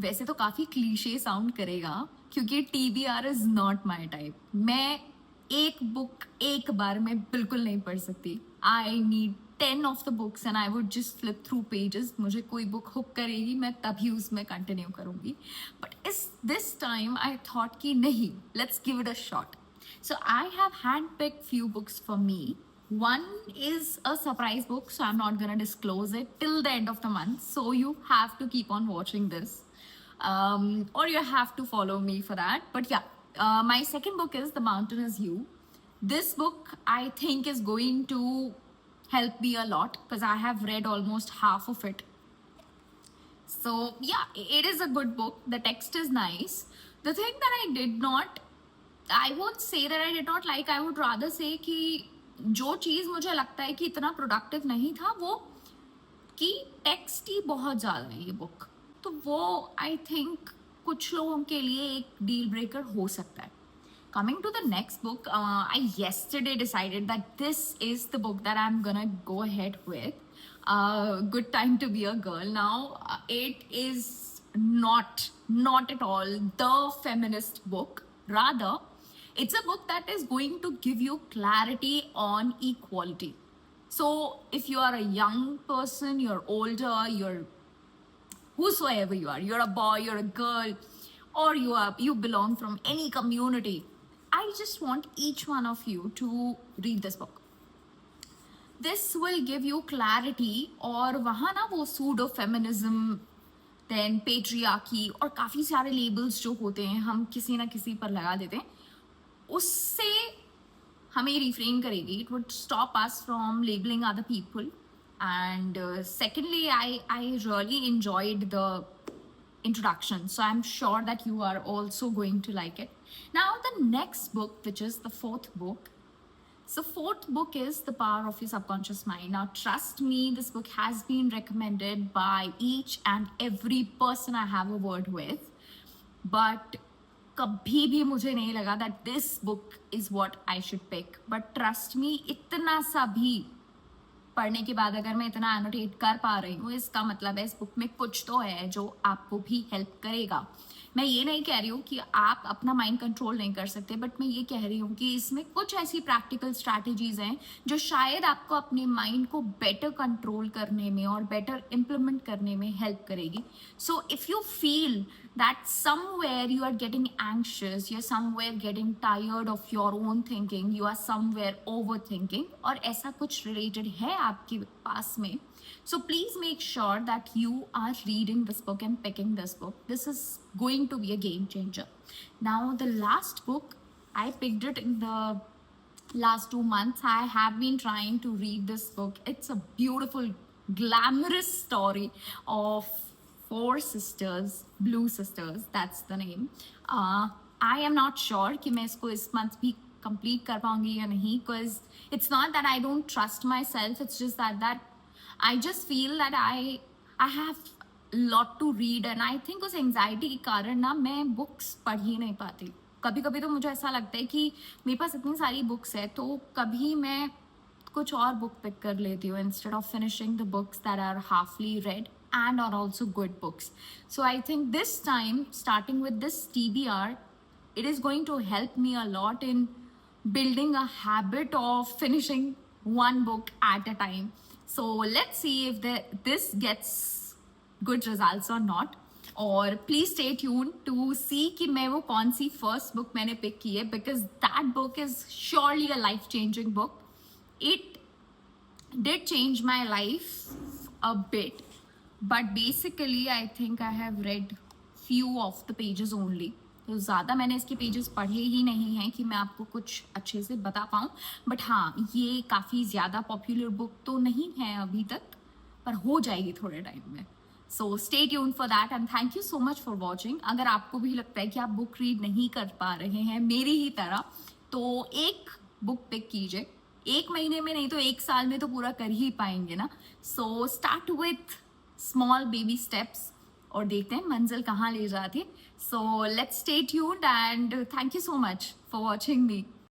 वैसे तो काफ़ी क्लीशे साउंड करेगा क्योंकि TBR is not my type. मैं एक बुक एक बार में बिल्कुल नहीं पढ़ सकती. I need 10 of the books and I would just flip through pages. मुझे कोई बुक हुक करेगी, मैं तभी उसमें कंटिन्यू करूँगी. बट इस दिस टाइम आई थॉट कि नहीं, let's give it a shot. So I have handpicked few books for me. One is a surprise book, so I'm not gonna disclose it till the end of the month. So you have to keep on watching this, or you have to follow me for that. But yeah, my second book is The Mountain Is You. This book I think is going to help me a lot because I have read almost half of it. So yeah, it is a good book. The text is nice. The thing that I won't say that I did not like. I would rather say कि जो चीज़ मुझे लगता है कि इतना productive नहीं था वो कि टेक्स्ट ही बहुत ज़्यादा है ये बुक. तो वो आई थिंक कुछ लोगों के लिए एक डील ब्रेकर हो सकता है. Coming to the next book, I yesterday decided that this is the book that I'm gonna go ahead with. Good Time to Be a Girl. Now, it is not at all the feminist book. Rather, it's a book that is going to give you clarity on equality. So, if you are a young person, you're older, you're whosoever you are, you're a boy, you're a girl, or you belong from any community, I just want each one of you to read this book. This will give you clarity. और वहाँ ना वो pseudo feminism, then patriarchy और काफ़ी सारे labels जो होते हैं हम किसी ना किसी पर लगा देते हैं, उससे हमें रिफ्रेन करेगी. It would stop us from labelling other people. And secondly, I really enjoyed the introduction, so I'm sure that you are also going to like it. Now the next book, which is the fourth book. So fourth book is The Power of Your Subconscious Mind. Now trust me, this book has been recommended by each and every person I have a word with, but कभी भी मुझे नहीं लगा that this book is what I should pick. But trust me, इतना सा भी पढ़ने के बाद अगर मैं इतना एनोटेट कर पा रही हूँ, इसका मतलब है इस बुक में कुछ तो है जो आपको भी हेल्प करेगा. मैं ये नहीं कह रही हूँ कि आप अपना माइंड कंट्रोल नहीं कर सकते, बट मैं ये कह रही हूँ कि इसमें कुछ ऐसी प्रैक्टिकल स्ट्रैटेजीज हैं जो शायद आपको अपने माइंड को बेटर कंट्रोल करने में और बेटर इम्प्लीमेंट करने में हेल्प करेगी. So if you feel that somewhere you are getting anxious, you're somewhere getting tired of your own thinking, you are somewhere overthinking, और ऐसा कुछ related है आपके पास में, so please make sure that you are reading this book and picking this book. This is going to be a game changer. Now the last book, I picked it in the last 2 months. I have been trying to read this book. It's a beautiful, glamorous story of 4 sisters, Blue Sisters, that's the name. I am not sure कि मैं इसको इस month भी complete कर पाऊंगी या नहीं, because it's not that I don't trust myself, it's just that I just feel that I have lot to read, and I think उस anxiety के कारण ना मैं books पढ़ ही नहीं पाती. कभी कभी तो मुझे ऐसा लगता है कि मेरे पास इतनी सारी books है तो कभी मैं कुछ और book pick कर लेती हूँ instead of finishing the books that are halfly read and are also good books. So I think this time, starting with this TBR, it is going to help me a lot in building a habit of finishing one book at a time. So let's see if this gets good results or not. और please stay tuned to see कि मैं वो कौन सी first book मैंने pick की है, because that book is surely a life-changing book. It did change my life a bit. But basically I think I have read few of the pages only. तो ज़्यादा मैंने इसके पेजेस पढ़े ही नहीं हैं कि मैं आपको कुछ अच्छे से बता पाऊँ. बट हाँ, ये काफ़ी ज़्यादा पॉपुलर बुक तो नहीं है अभी तक, पर हो जाएगी थोड़े टाइम में. So stay tuned for that and thank you so much for watching. अगर आपको भी लगता है कि आप बुक रीड नहीं कर पा रहे हैं मेरी ही तरह, तो एक बुक पिक कीजिए. 1 महीने में नहीं तो 1 साल में तो पूरा कर ही पाएंगे ना. So start with small baby steps और देखते हैं मंजिल कहाँ ले जाती है. So let's stay tuned and thank you so much for watching me.